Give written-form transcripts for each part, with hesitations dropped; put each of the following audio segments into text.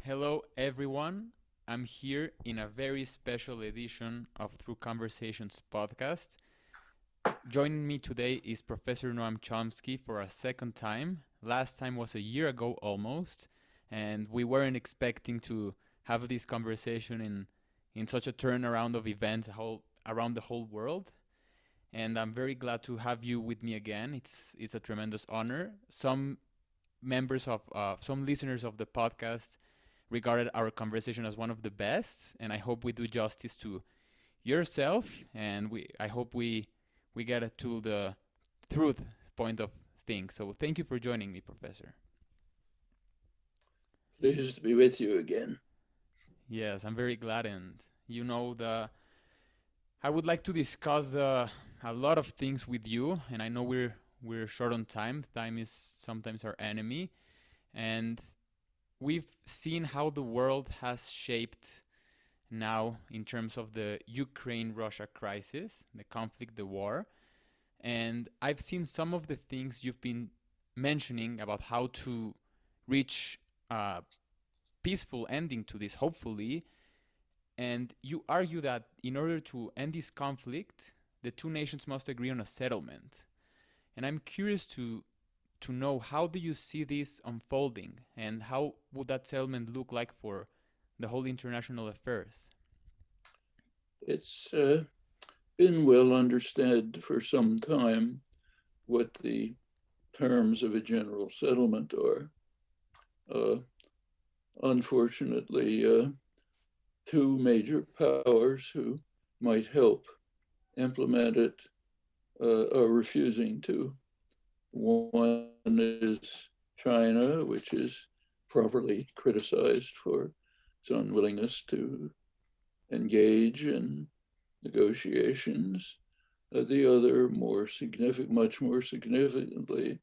Hello, everyone. I'm here in a very special edition of Through Conversations podcast. Joining me today is Professor Noam Chomsky for a second time. Last time was a year ago almost, and we weren't expecting to have this conversation in such a turnaround of events around the whole world. And I'm very glad to have you with me again. It's a tremendous honor. Some listeners of the podcast regarded our conversation as one of the best, and I hope we do justice to yourself, and I hope we get to the truth point of things. So thank you for joining me, Professor. Pleased to be with you again. Yes, I'm very glad, and the I would like to discuss a lot of things with you, and I know we're short on time. Time is sometimes our enemy, and we've seen how the world has shaped now in terms of the Ukraine Russia crisis, the conflict, the war. And I've seen some of the things you've been mentioning about how to reach a peaceful ending to this, hopefully. And you argue that in order to end this conflict, the two nations must agree on a settlement. And I'm curious to know, how do you see this unfolding, and how would that settlement look like for the whole international affairs? It's been well understood for some time what the terms of a general settlement are. Uh, Unfortunately, two major powers who might help implement it are refusing to. One is China, which is properly criticized for its unwillingness to engage in negotiations. The other, much more significantly,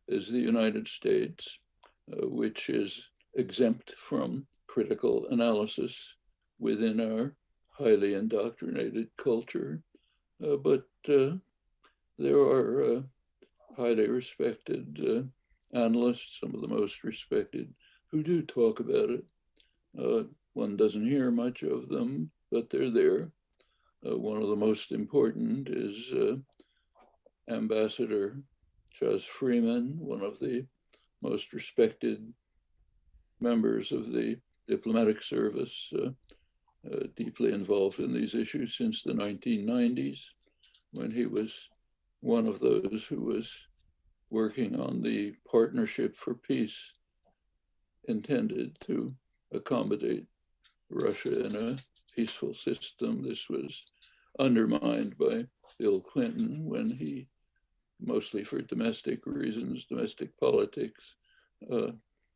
is the United States, which is exempt from critical analysis within our highly indoctrinated culture. But there are highly respected analysts, some of the most respected, who do talk about it. One doesn't hear much of them, but they're there. One of the most important is Ambassador Chas Freeman, one of the most respected members of the diplomatic service, deeply involved in these issues since the 1990s, when he was one of those who was working on the Partnership for Peace intended to accommodate Russia in a peaceful system. This was undermined by Bill Clinton when he, mostly for domestic reasons, domestic politics, uh,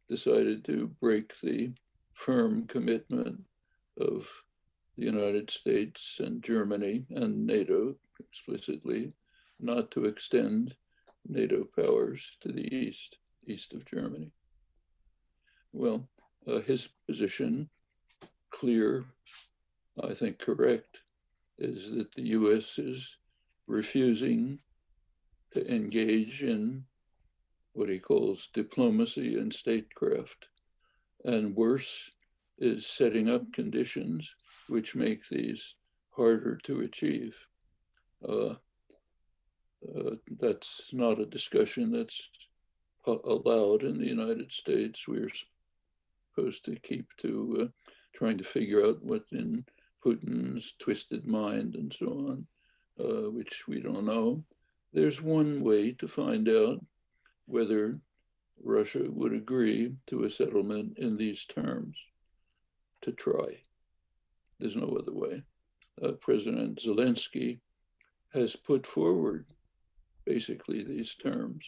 decided to break the firm commitment of the United States and Germany and NATO explicitly not to extend NATO powers to the east of Germany. Well, his position, clear, I think correct, is that the US is refusing to engage in what he calls diplomacy and statecraft. And worse, is setting up conditions which make these harder to achieve. Uh, that's not a discussion that's allowed in the United States. We're supposed to keep to trying to figure out what's in Putin's twisted mind and so on, which we don't know. There's one way to find out whether Russia would agree to a settlement in these terms, to try. There's no other way. President Zelensky has put forward basically these terms.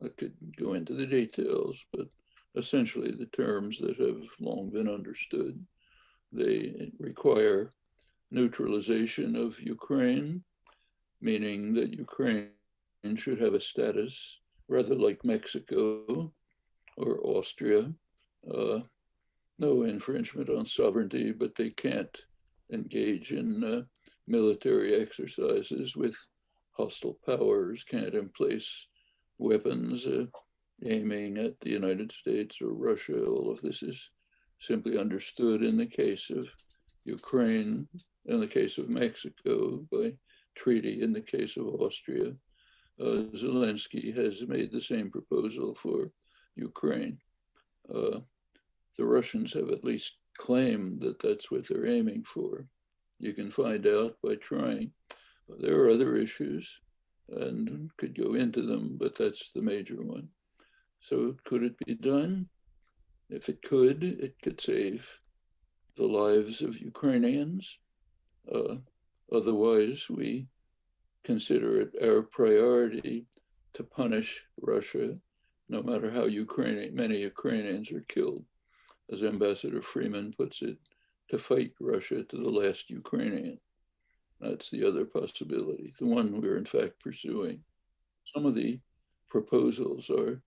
I could go into the details, but essentially the terms that have long been understood. They require neutralization of Ukraine, meaning that Ukraine should have a status rather like Mexico or Austria. Uh, no infringement on sovereignty, but they can't engage in military exercises with hostile powers, can't emplace weapons aiming at the United States or Russia. All of this is simply understood in the case of Ukraine, in the case of Mexico, by treaty in the case of Austria. Zelensky has made the same proposal for Ukraine. Uh, the Russians have at least claimed that that's what they're aiming for. You can find out by trying. There are other issues and could go into them, but that's the major one. So could it be done? If it could save the lives of Ukrainians. Uh, Otherwise, we consider it our priority to punish Russia, no matter how many Ukrainians are killed. As Ambassador Freeman puts it, to fight Russia to the last Ukrainian. That's the other possibility, the one we're in fact pursuing. Some of the proposals are,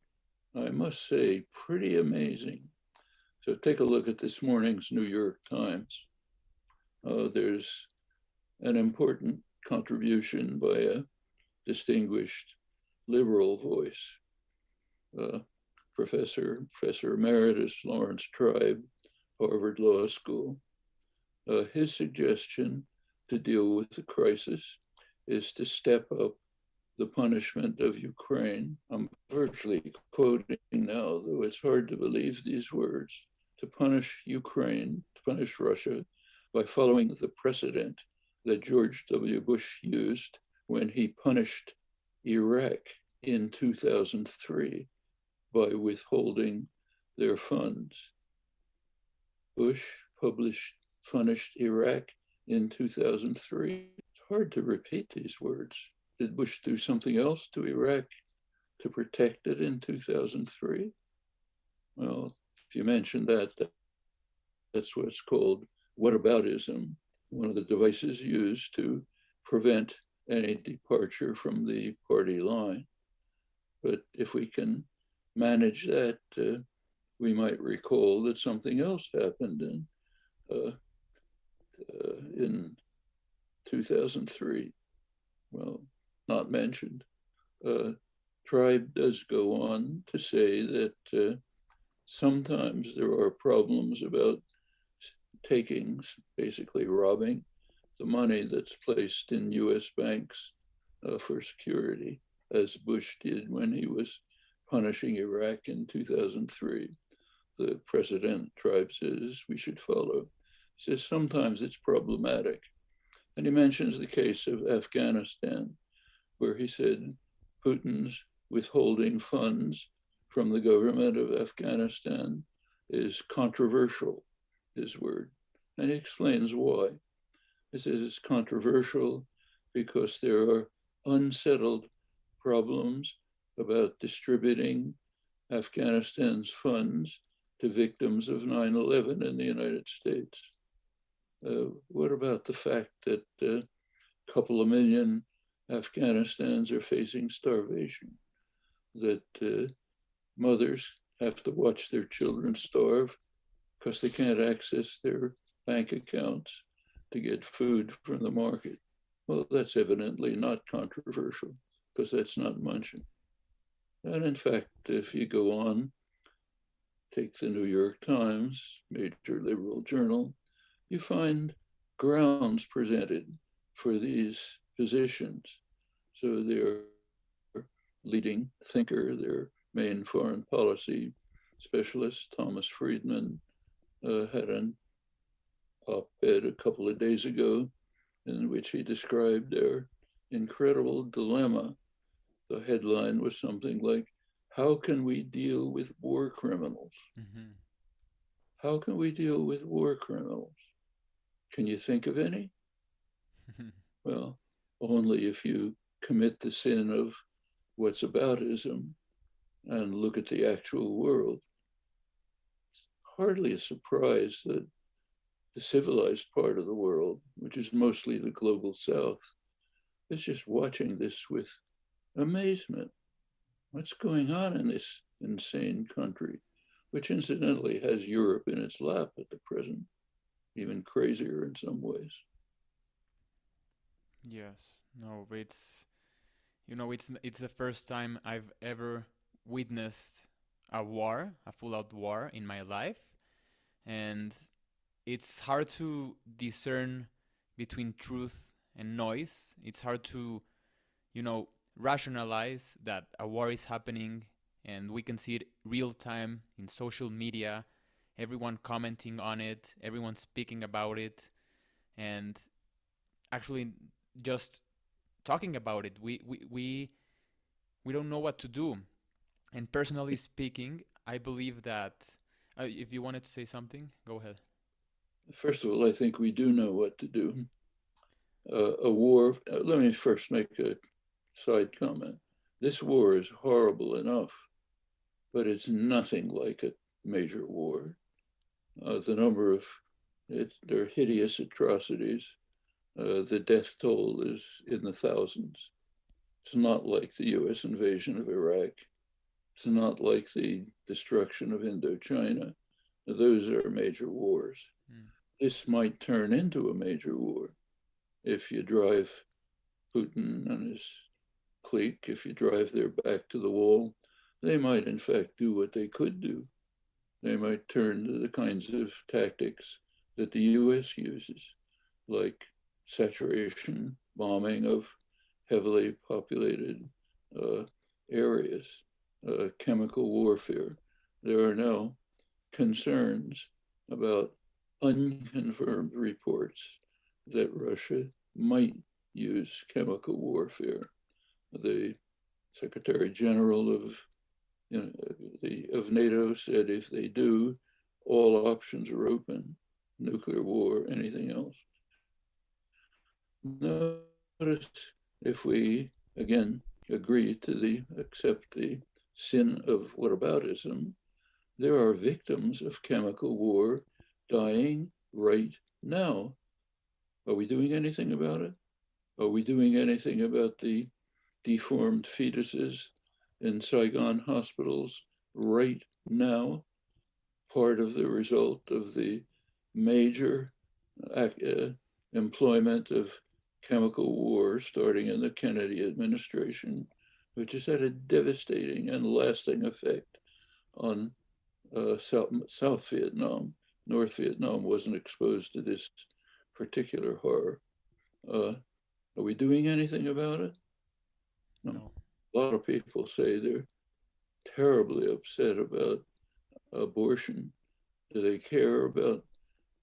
I must say, pretty amazing. So take a look at this morning's New York Times. There's an important contribution by a distinguished liberal voice, uh, Professor Emeritus Lawrence Tribe, Harvard Law School. His suggestion to deal with the crisis is to step up the punishment of Ukraine. I'm virtually quoting now, though it's hard to believe these words. To punish Ukraine, to punish Russia, by following the precedent that George W. Bush used when he punished Iraq in 2003 by withholding their funds. Bush punished Iraq in 2003. It's hard to repeat these words. Did Bush do something else to Iraq to protect it in 2003? Well, if you mention that, that's what's called whataboutism, one of the devices used to prevent any departure from the party line. But if we can manage that, we might recall that something else happened in 2003. Well, not mentioned. Tribe does go on to say that sometimes there are problems about takings, basically robbing the money that's placed in US banks for security, as Bush did when he was punishing Iraq in 2003. The president, Tribe says, we should follow. He says sometimes it's problematic. And he mentions the case of Afghanistan, where he said Putin's withholding funds from the government of Afghanistan is controversial, his word. And he explains why. He says it's controversial because there are unsettled problems about distributing Afghanistan's funds to victims of 9/11 in the United States. What about the fact that a couple of million Afghanistans are facing starvation, that mothers have to watch their children starve because they can't access their bank accounts to get food from the market? Well, that's evidently not controversial because that's not mentioned. And in fact, if you go on, take the New York Times, major liberal journal, you find grounds presented for these positions. So their leading thinker, their main foreign policy specialist, Thomas Friedman, had an op-ed a couple of days ago in which he described their incredible dilemma. The headline was something like, how can we deal with war criminals? Mm-hmm. How can we deal with war criminals? Can you think of any? Well, only if you commit the sin of what's aboutism and look at the actual world. It's hardly a surprise that the civilized part of the world, which is mostly the global south, is just watching this with amazement. What's going on in this insane country, which incidentally has Europe in its lap at the present, even crazier in some ways. Yes. No, but it's the first time I've ever witnessed a war, a full-out war in my life, and it's hard to discern between truth and noise. It's hard to, you know, rationalize that a war is happening, and we can see it real time in social media, everyone commenting on it, everyone speaking about it, and actually just talking about it. We don't know what to do. And personally speaking, I believe that if you wanted to say something, go ahead. First of all, I think we do know what to do. A war, let me first make a side comment. This war is horrible enough, but it's nothing like a major war. The number of they're hideous atrocities. The death toll is in the thousands. It's not like the US invasion of Iraq. It's not like the destruction of Indochina. Those are major wars. Mm. This might turn into a major war if you drive Putin and his clique, if you drive their back to the wall. They might, in fact, do what they could do. They might turn to the kinds of tactics that the US uses, like saturation bombing of heavily populated areas, chemical warfare. There are now concerns about unconfirmed reports that Russia might use chemical warfare. The Secretary General of of NATO said if they do, all options are open: nuclear war, anything else. Notice if we again agree to accept the sin of whataboutism, there are victims of chemical war dying right now. Are we doing anything about it? Are we doing anything about the deformed fetuses in Saigon hospitals right now? Part of the result of the major employment of chemical war starting in the Kennedy administration, which has had a devastating and lasting effect on South Vietnam. North Vietnam wasn't exposed to this particular horror. Uh, are we doing anything about it? No. No. A lot of people say they're terribly upset about abortion. Do they care about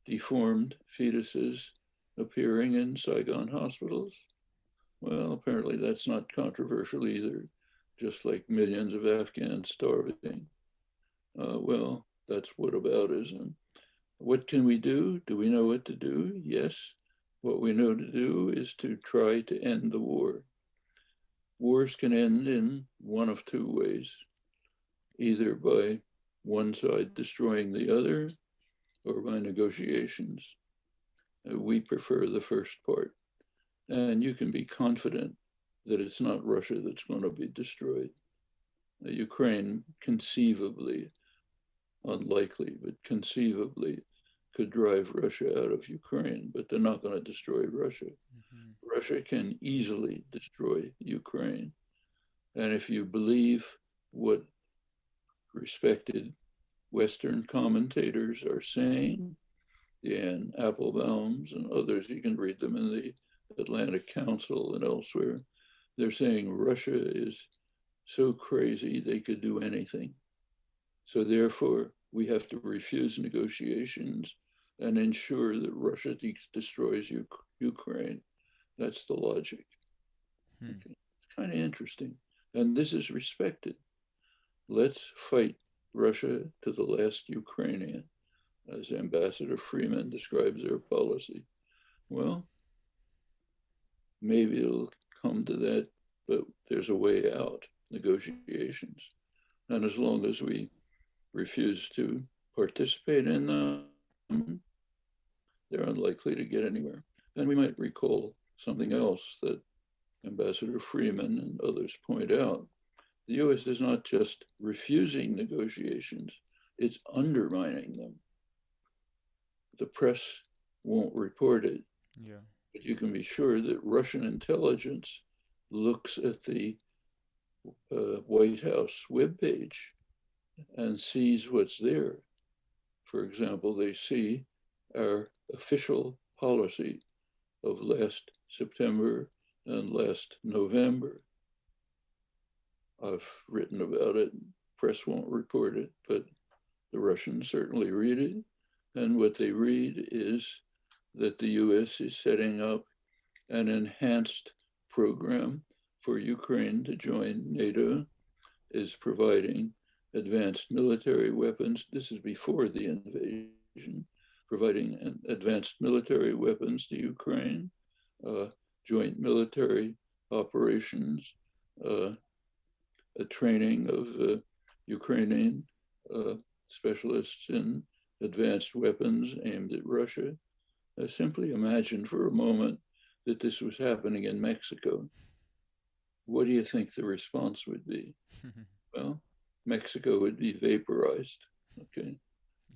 deformed fetuses appearing in Saigon hospitals? Well, apparently that's not controversial either, just like millions of Afghans starving. Well, that's whataboutism. What can we do? Do we know what to do? Yes. What we know to do is to try to end the war. Wars can end in one of two ways, either by one side destroying the other or by negotiations. We prefer the first part. And you can be confident that it's not Russia that's going to be destroyed. Ukraine conceivably, unlikely, but conceivably could drive Russia out of Ukraine, but they're not going to destroy Russia. Mm-hmm. Russia can easily destroy Ukraine. And if you believe what respected Western commentators are saying, and Applebaum's and others, you can read them in the Atlantic Council and elsewhere, they're saying Russia is so crazy they could do anything. So therefore, we have to refuse negotiations and ensure that Russia destroys Ukraine. That's the logic. Hmm. Okay. It's kind of interesting. And this is respected. Let's fight Russia to the last Ukrainian, as Ambassador Freeman describes their policy. Well, maybe it'll come to that, but there's a way out, negotiations. And as long as we refuse to participate in them, they're unlikely to get anywhere. And we might recall something else that Ambassador Freeman and others point out. The US is not just refusing negotiations, it's undermining them. The press won't report it, Yeah. but you can be sure that Russian intelligence looks at the White House webpage and sees what's there. For example, they see our official policy of last September and last November. I've written about it. Press won't report it, but the Russians certainly read it. And what they read is that the US is setting up an enhanced program for Ukraine to join NATO, is providing advanced military weapons. This is before the invasion, providing advanced military weapons to Ukraine, uh, joint military operations, uh, a training of Ukrainian uh, specialists in advanced weapons aimed at Russia. Simply imagine for a moment that this was happening in Mexico. What do you think the response would be? Well, Mexico would be vaporized, okay,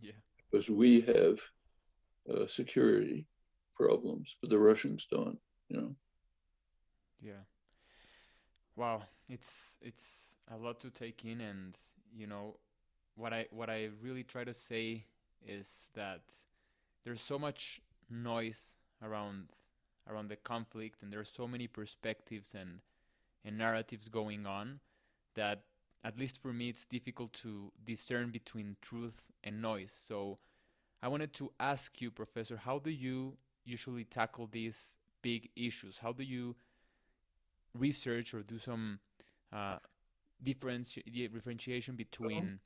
Yeah, because we have security problems, but the Russians don't, you know. yeah. Wow, it's a lot to take in, and you know what I really try to say is that there's so much noise around the conflict, and there's so many perspectives and narratives going on that at least for me it's difficult to discern between truth and noise. So I wanted to ask you, Professor, how do you usually tackle these big issues? How do you research or do some uh, differentiation Well, between?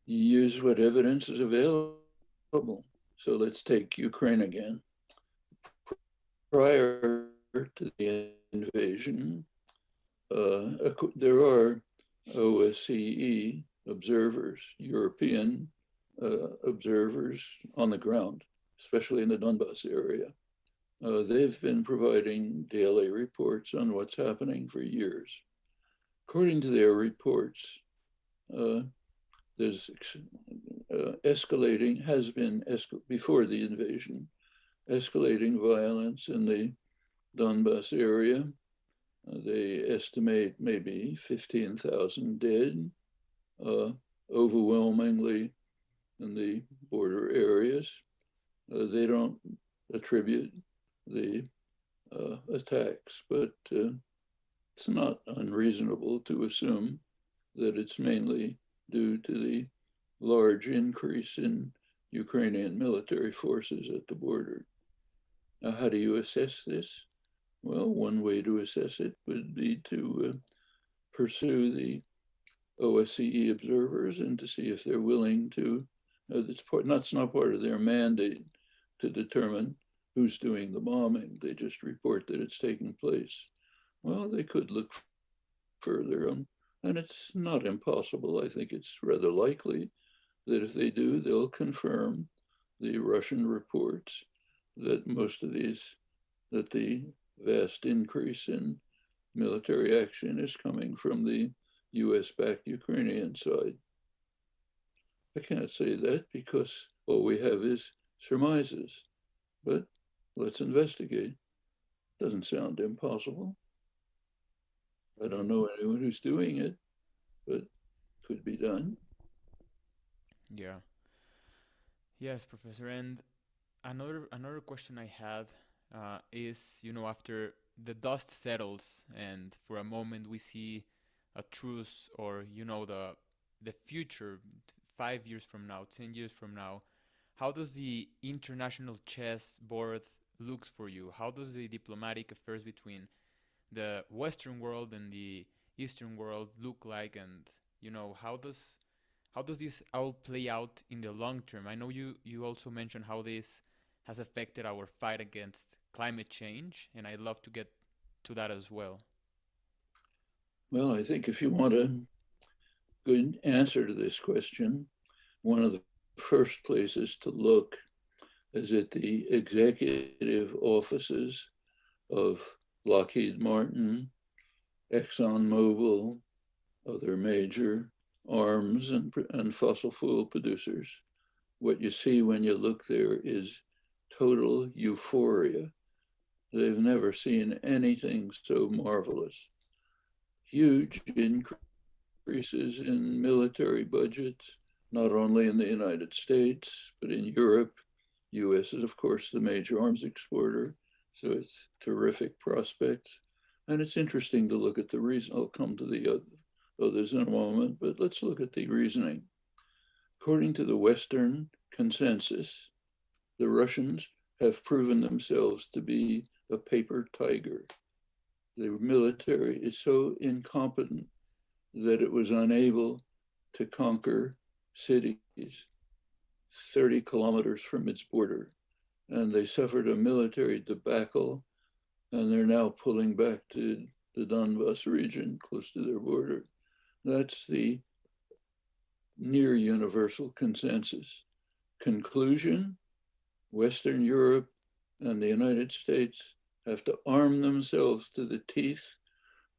you use what evidence is available. So let's take Ukraine again. Prior to the invasion, there are OSCE observers, European observers on the ground, especially in the Donbas area. They've been providing daily reports on what's happening for years. According to their reports, uh, there's escalating, has been before the invasion, escalating violence in the Donbas area. They estimate maybe 15,000 dead, uh, overwhelmingly in the border areas. They don't attribute the attacks, but it's not unreasonable to assume that it's mainly due to the large increase in Ukrainian military forces at the border. Now, how do you assess this? Well, one way to assess it would be to pursue the OSCE observers and to see if they're willing to. That's not part of their mandate to determine who's doing the bombing. They just report that it's taking place. Well, they could look further, and it's not impossible. I think it's rather likely that if they do, they'll confirm the Russian reports that that the vast increase in military action is coming from the US-backed Ukrainian side. I can't say that because all we have is surmises, but let's investigate. Doesn't sound impossible. I don't know anyone who's doing it, but could be done. Yeah. Yes, Professor. And another question I had is, after the dust settles and for a moment we see a truce, or the future, 5 years from now, 10 years from now, how does the international chess board looks for you? How does the diplomatic affairs between the Western world and the Eastern world look like? And how does this all play out in the long term? I know you also mentioned how this has affected our fight against climate change, and I'd love to get to that as well. Well, I think if you want a good answer to this question, one of the first places to look is at the executive offices of Lockheed Martin, ExxonMobil, other major arms and fossil fuel producers. What you see when you look there is total euphoria. They've never seen anything so marvelous. Huge increases in military budgets, not only in the United States, but in Europe. US is, of course, the major arms exporter, so it's terrific prospects. And it's interesting to look at the reason. I'll come to the others in a moment, but let's look at the reasoning. According to the Western consensus, the Russians have proven themselves to be a paper tiger. The military is so incompetent that it was unable to conquer cities 30 kilometers from its border. And they suffered a military debacle, and they're now pulling back to the Donbas region close to their border. That's the near universal consensus. Conclusion: Western Europe and the United States have to arm themselves to the teeth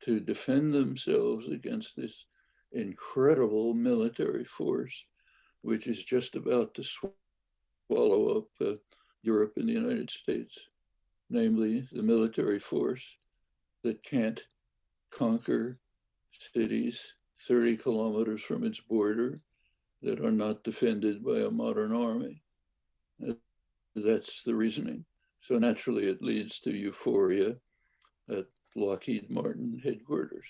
to defend themselves against this incredible military force, which is just about to swallow up Europe and the United States, namely the military force that can't conquer cities 30 kilometers from its border that are not defended by a modern army. That's the reasoning. So naturally, it leads to euphoria at Lockheed Martin headquarters.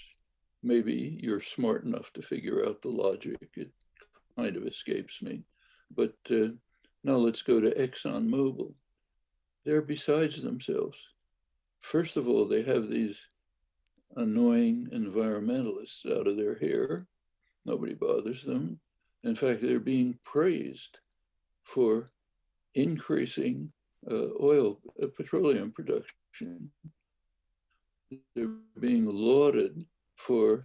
Maybe you're smart enough to figure out the logic. It kind of escapes me. But now let's go to ExxonMobil. They're besides themselves. First of all, they have these annoying environmentalists out of their hair. Nobody bothers them. In fact, they're being praised for increasing petroleum production. They're being lauded for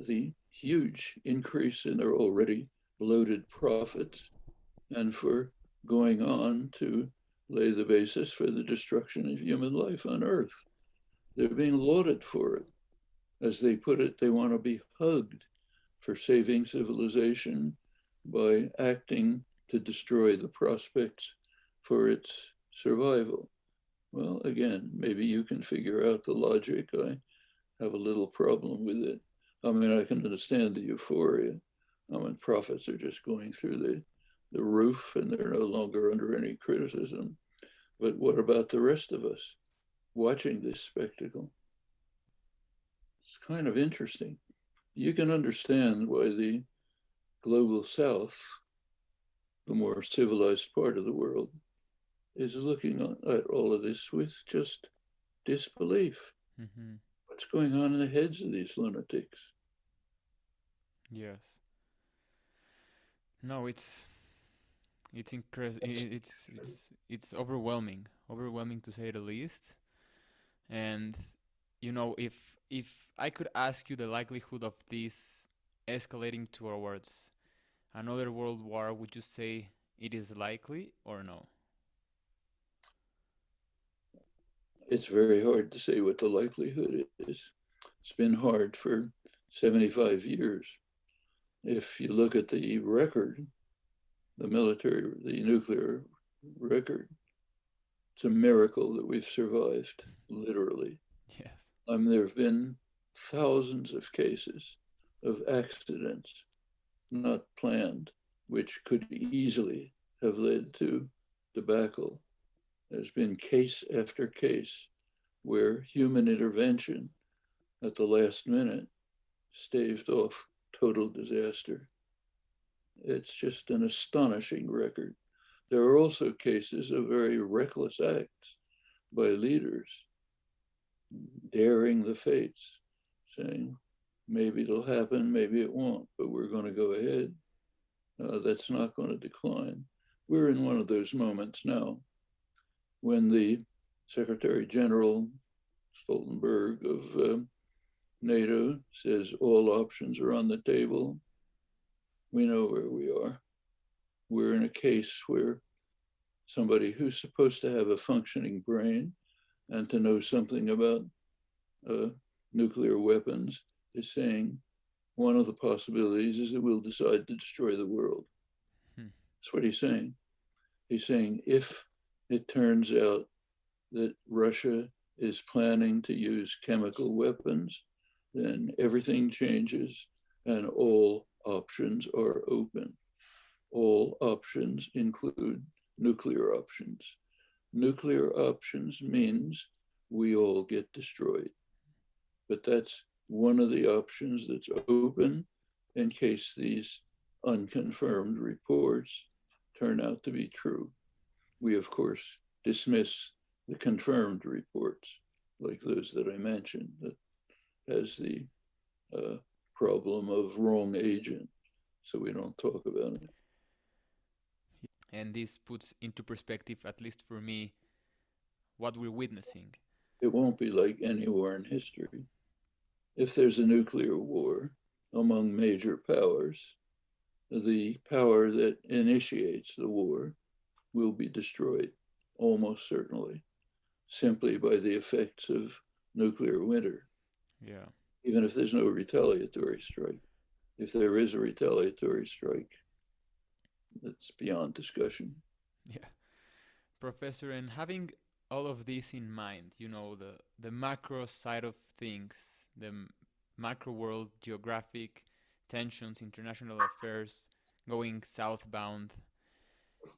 the huge increase in their already bloated profits and for going on to lay the basis for the destruction of human life on Earth. They're being lauded for it. As they put it, they want to be hugged for saving civilization by acting to destroy the prospects for its survival. Well, again, maybe you can figure out the logic. I have a little problem with it. I mean, I can understand the euphoria. I mean, profits are just going through the roof and they're no longer under any criticism. But what about the rest of us watching this spectacle? It's kind of interesting. You can understand why the global south, the more civilized part of the world, is looking at all of this with just disbelief. Mm-hmm. What's going on in the heads of these lunatics? Yes. No, it's incredible. It's overwhelming, overwhelming to say the least. And if I could ask you the likelihood of this escalating towards another world war, would you say it is likely or no? It's very hard to say what the likelihood is. It's been hard for 75 years. If you look at the record, the nuclear record, it's a miracle that we've survived, literally. Yes. There have been thousands of cases of accidents not planned, which could easily have led to debacle. There's been case after case where human intervention at the last minute staved off total disaster. It's just an astonishing record. There are also cases of very reckless acts by leaders daring the fates, saying, maybe it'll happen, maybe it won't, but we're going to go ahead. That's not going to decline. We're in one of those moments now when the Secretary General Stoltenberg of NATO says all options are on the table. We know where we are. We're in a case where somebody who's supposed to have a functioning brain and to know something about nuclear weapons is saying one of the possibilities is that we'll decide to destroy the world. Hmm. That's what he's saying. He's saying if it turns out that Russia is planning to use chemical weapons, then everything changes and all options are open. all options include nuclear options. Nuclear options means we all get destroyed. But that's one of the options that's open in case these unconfirmed reports turn out to be true. We, of course, dismiss the confirmed reports, like those that I mentioned, that has the uh, problem of wrong agent, so we don't talk about it. And this puts into perspective, at least for me, what we're witnessing. It won't be like any war in history. If there's a nuclear war among major powers, the power that initiates the war will be destroyed, almost certainly, simply by the effects of nuclear winter, Yeah. even if there's no retaliatory strike. If there is a retaliatory strike, it's beyond discussion. Yeah. Professor, and having all of this in mind, the macro side of things, the macro world, geographic tensions, international affairs going southbound,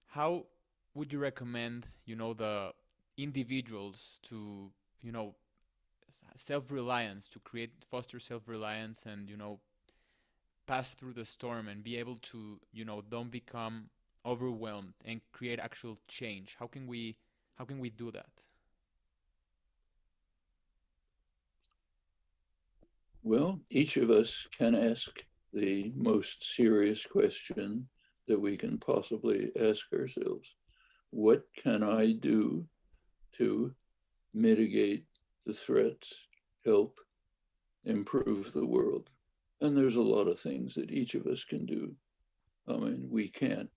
how would you recommend, the individuals to, you know, self-reliance, to create, foster self-reliance and, pass through the storm and be able to, don't become overwhelmed and create actual change? How can we do that? Well, each of us can ask the most serious question that we can possibly ask ourselves. What can I do to mitigate the threats, help improve the world? And there's a lot of things that each of us can do. I mean, we can't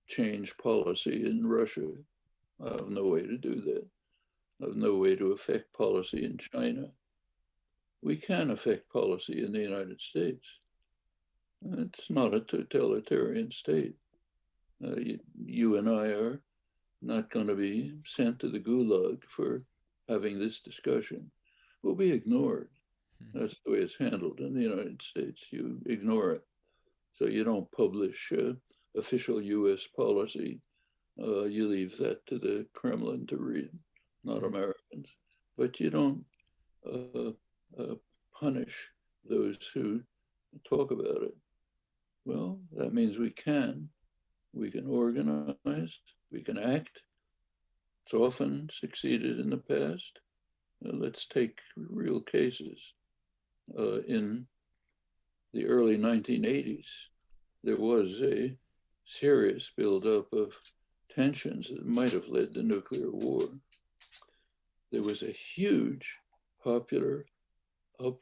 change policy in Russia. I have no way to do that. I have no way to affect policy in China. We can affect policy in the United States. It's not a totalitarian state. You and I are not going to be sent to the gulag for having this discussion. We'll be ignored. Hmm. That's the way it's handled in the United States. You ignore it. So you don't publish official US policy. You leave that to the Kremlin to read, not Hmm. Americans. But you don't uh, uh, punish those who talk about it. Well, that means we can. We can organize, we can act. It's often succeeded in the past. Let's take real cases. In the early 1980s, there was a serious buildup of tensions that might have led to nuclear war. There was a huge popular up,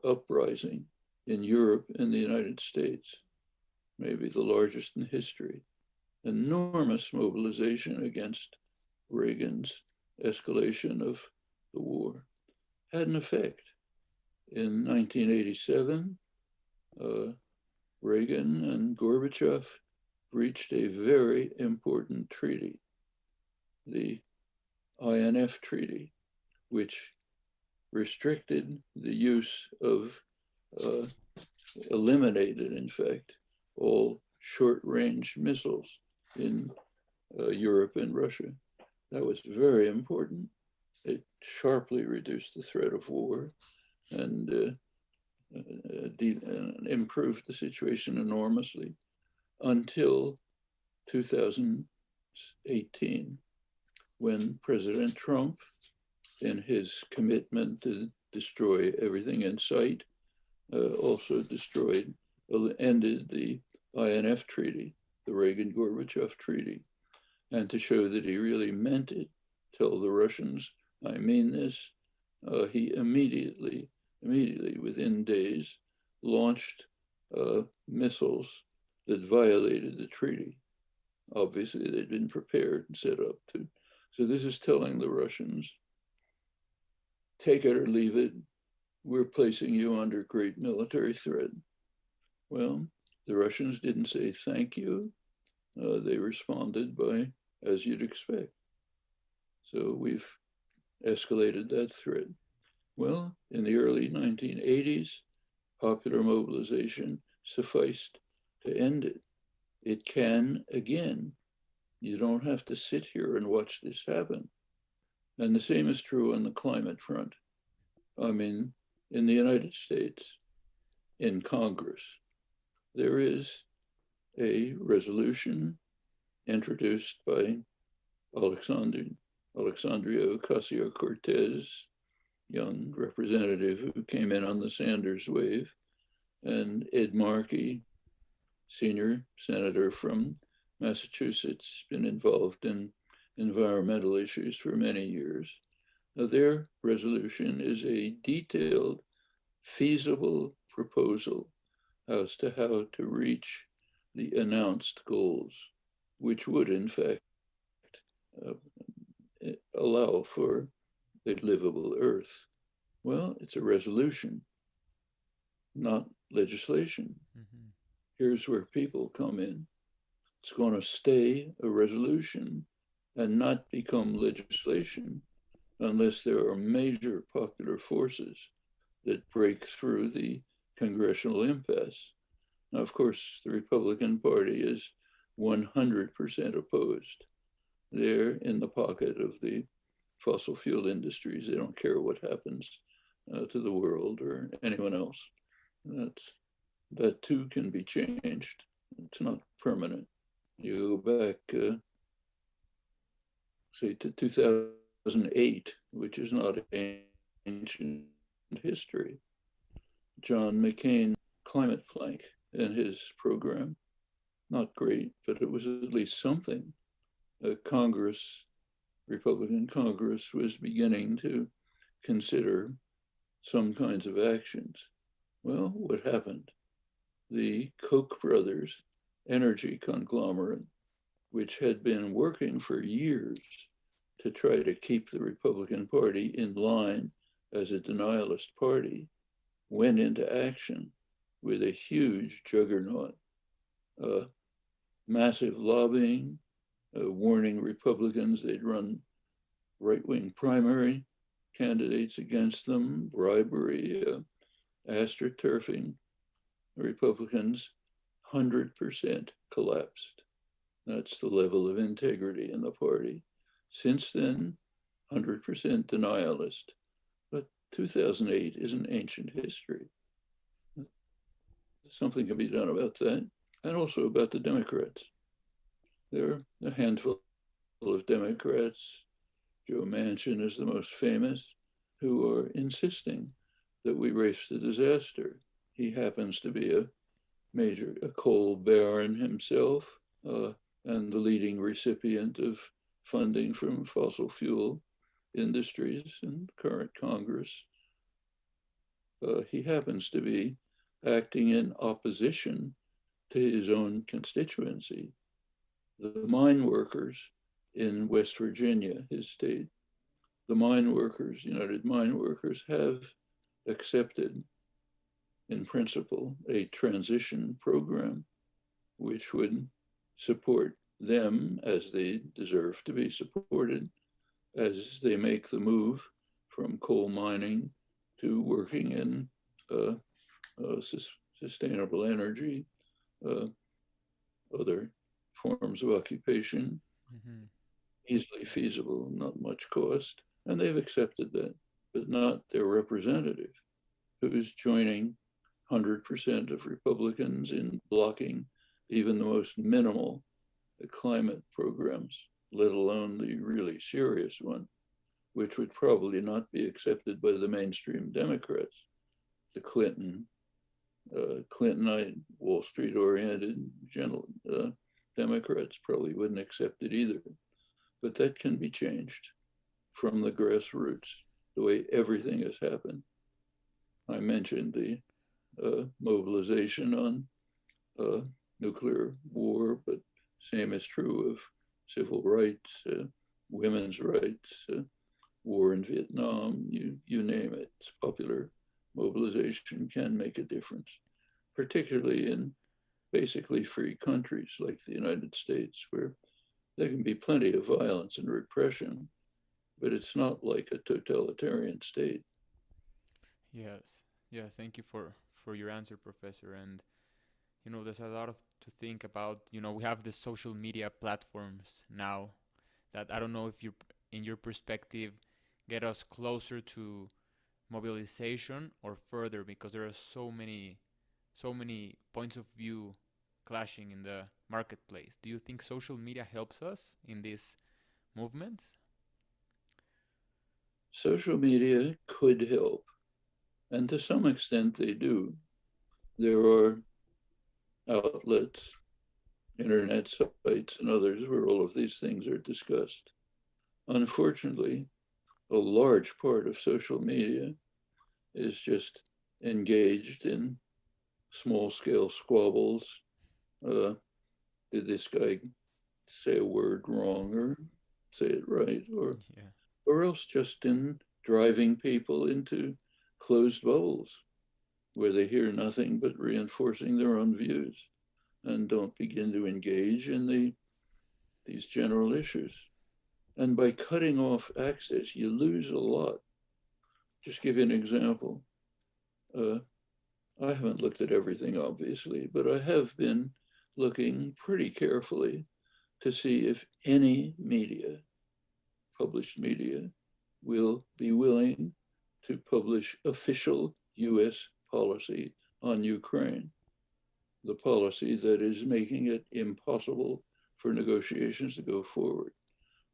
uprising in Europe and the United States, maybe the largest in history. Enormous mobilization against Reagan's escalation of the war had an effect. In 1987, uh, Reagan and Gorbachev reached a very important treaty, the INF Treaty, which restricted the use of, uh, eliminated, in fact, all short range missiles in Europe and Russia. That was very important. It sharply reduced the threat of war and improved the situation enormously until 2018, when President Trump, in his commitment to destroy everything in sight, also ended the INF Treaty, the Reagan Gorbachev Treaty, and to show that he really meant it, tell the Russians, I mean this, he immediately within days, launched missiles that violated the treaty. Obviously, they'd been prepared and set up to. So this is telling the Russians, take it or leave it. We're placing you under great military threat. Well, the Russians didn't say thank you. They responded by, as you'd expect. So we've escalated that threat. Well, in the early 1980s, popular mobilization sufficed to end it. It can again. You don't have to sit here and watch this happen. And the same is true on the climate front. I mean, in the United States, in Congress, there is a resolution introduced by Alexandria Ocasio Cortez, young representative who came in on the Sanders wave, and Ed Markey, senior senator from Massachusetts, been involved in environmental issues for many years. Now, their resolution is a detailed, feasible proposal as to how to reach the announced goals, which would, in fact, uh, allow for a livable Earth. Well, it's a resolution, not legislation. Mm-hmm. Here's where people come in. It's going to stay a resolution and not become legislation unless there are major popular forces that break through the congressional impasse. Now, of course, the Republican Party is 100% opposed. They're in the pocket of the fossil fuel industries. They don't care what happens to the world or anyone else. That's, that too can be changed. It's not permanent. You go back, say, to 2008, which is not ancient history. John McCain climate plank in his program. Not great, but it was at least something. Congress, Republican Congress, was beginning to consider some kinds of actions. Well, what happened? The Koch brothers energy conglomerate, which had been working for years to try to keep the Republican Party in line as a denialist party, went into action with a huge juggernaut, uh, massive lobbying, warning Republicans they'd run right wing primary candidates against them, bribery, astroturfing. The Republicans 100% collapsed. That's the level of integrity in the party. Since then, 100% denialist. But 2008 is an ancient history. Something can be done about that, and also about the Democrats. There are a handful of Democrats, Joe Manchin is the most famous, who are insisting that we race to disaster. He happens to be a coal baron himself, and the leading recipient of funding from fossil fuel industries in current Congress. He happens to be acting in opposition to his own constituency, the mine workers in West Virginia, his state. The mine workers, United Mine Workers, have accepted, in principle, a transition program which would support them as they deserve to be supported as they make the move from coal mining to working in uh, sustainable energy, uh, other forms of occupation, Mm-hmm. easily feasible, not much cost. And they've accepted that, but not their representative, who's joining 100% of Republicans in blocking even the most minimal climate programs, let alone the really serious one, which would probably not be accepted by the mainstream Democrats. The Clintonite, Wall Street oriented Democrats probably wouldn't accept it either. But that can be changed from the grassroots, the way everything has happened. I mentioned the mobilization on uh, nuclear war, but same is true of civil rights, women's rights, war in Vietnam, you name it. It's popular mobilization can make a difference, particularly in basically free countries like the United States, where there can be plenty of violence and repression, but it's not like a totalitarian state. Yes. Yeah. Thank you for your answer, Professor. And there's a lot of to think about, we have the social media platforms now that I don't know if you, in your perspective, get us closer to mobilization or further, because there are so many points of view clashing in the marketplace. Do you think social media helps us in this movement? Social media could help, and to some extent they do. There are outlets, internet sites, and others where all of these things are discussed. Unfortunately, a large part of social media is just engaged in small scale squabbles. Uh, did this guy say a word wrong or say it right? Yeah. Or else just in driving people into closed bubbles where they hear nothing but reinforcing their own views and don't begin to engage in these general issues. And by cutting off access, you lose a lot. Just give you an example. Uh, I haven't looked at everything, obviously, but I have been looking pretty carefully to see if any media, published media, will be willing to publish official US policy on Ukraine, the policy that is making it impossible for negotiations to go forward.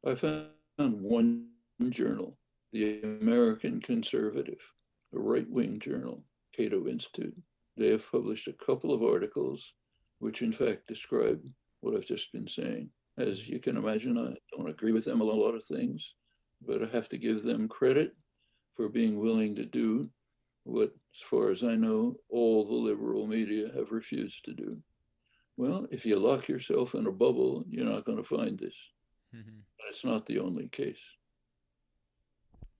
I found one journal, the American Conservative, a right wing journal, Cato Institute. They have published a couple of articles which, in fact, describe what I've just been saying. As you can imagine, I don't agree with them on a lot of things, but I have to give them credit for being willing to do what, as far as I know, all the liberal media have refused to do. Well, if you lock yourself in a bubble, you're not going to find this. Mhm. But it's not the only case.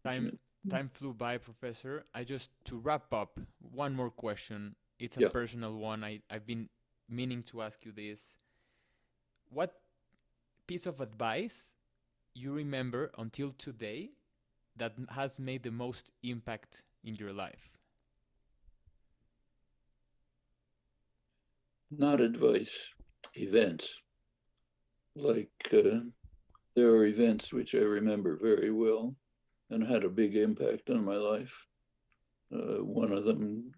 Time time flew by, Professor. I just to wrap up, one more question. It's a Yeah, personal one. I've been meaning to ask you this. What piece of advice you remember until today that has made the most impact in your life? not advice, events. Like there are events which I remember very well and had a big impact on my life. One of them,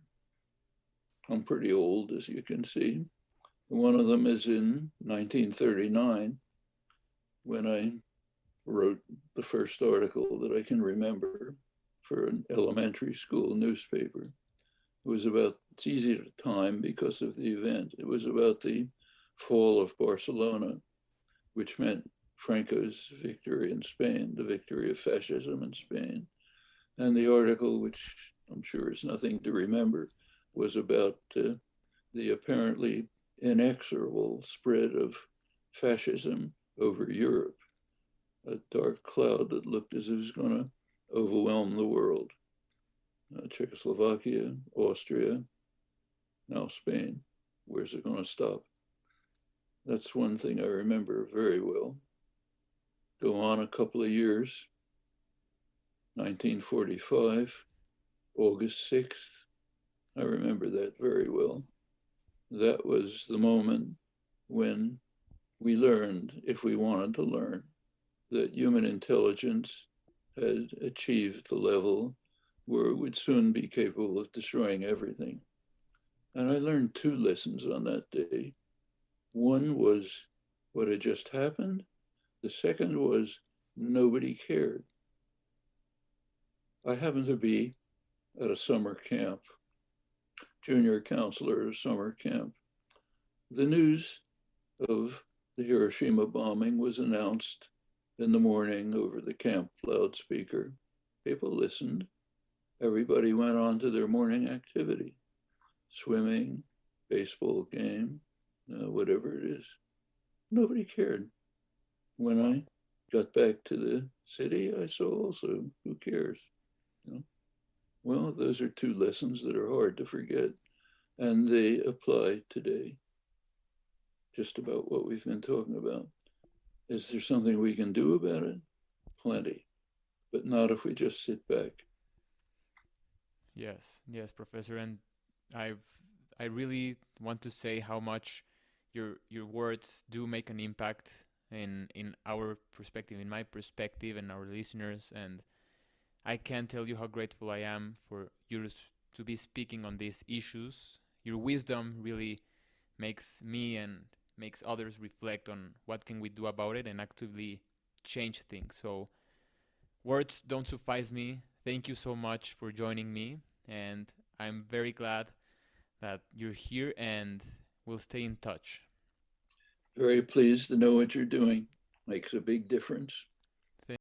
I'm pretty old, as you can see. One of them is in 1939 when I wrote the first article that I can remember for an elementary school newspaper. It was about, it's easy to time because of the event. It was about the fall of Barcelona, which meant Franco's victory in Spain, the victory of fascism in Spain. And the article, which I'm sure is nothing to remember, was about the apparently inexorable spread of fascism over Europe, a dark cloud that looked as if it was going to overwhelm the world. Czechoslovakia, Austria, now Spain. Where's it going to stop? That's one thing I remember very well. Go on a couple of years, 1945, August 6th. I remember that very well. That was the moment when we learned, if we wanted to learn, that human intelligence had achieved the level where it would soon be capable of destroying everything. And I learned two lessons on that day. One was what had just happened. The second was nobody cared. I happened to be at a summer camp, junior counselor at a summer camp. The news of the Hiroshima bombing was announced in the morning over the camp loudspeaker. People listened. Everybody went on to their morning activity, swimming, baseball game, whatever it is. Nobody cared. When Wow. I got back to the city, I saw also, who cares? You know? Well, those are two lessons that are hard to forget, and they apply today, just about what we've been talking about. Is there something we can do about it? Plenty, but not if we just sit back. Yes, yes, Professor. And I've I really want to say how much your words do make an impact in our perspective, in my perspective, and our listeners. And I can't tell you how grateful I am for you to be speaking on these issues. Your wisdom really makes me and makes others reflect on what can we do about it and actively change things. So words don't suffice me. Thank you so much for joining me, and I'm very glad that you're here, and we'll stay in touch. Very pleased to know what you're doing. Makes a big difference.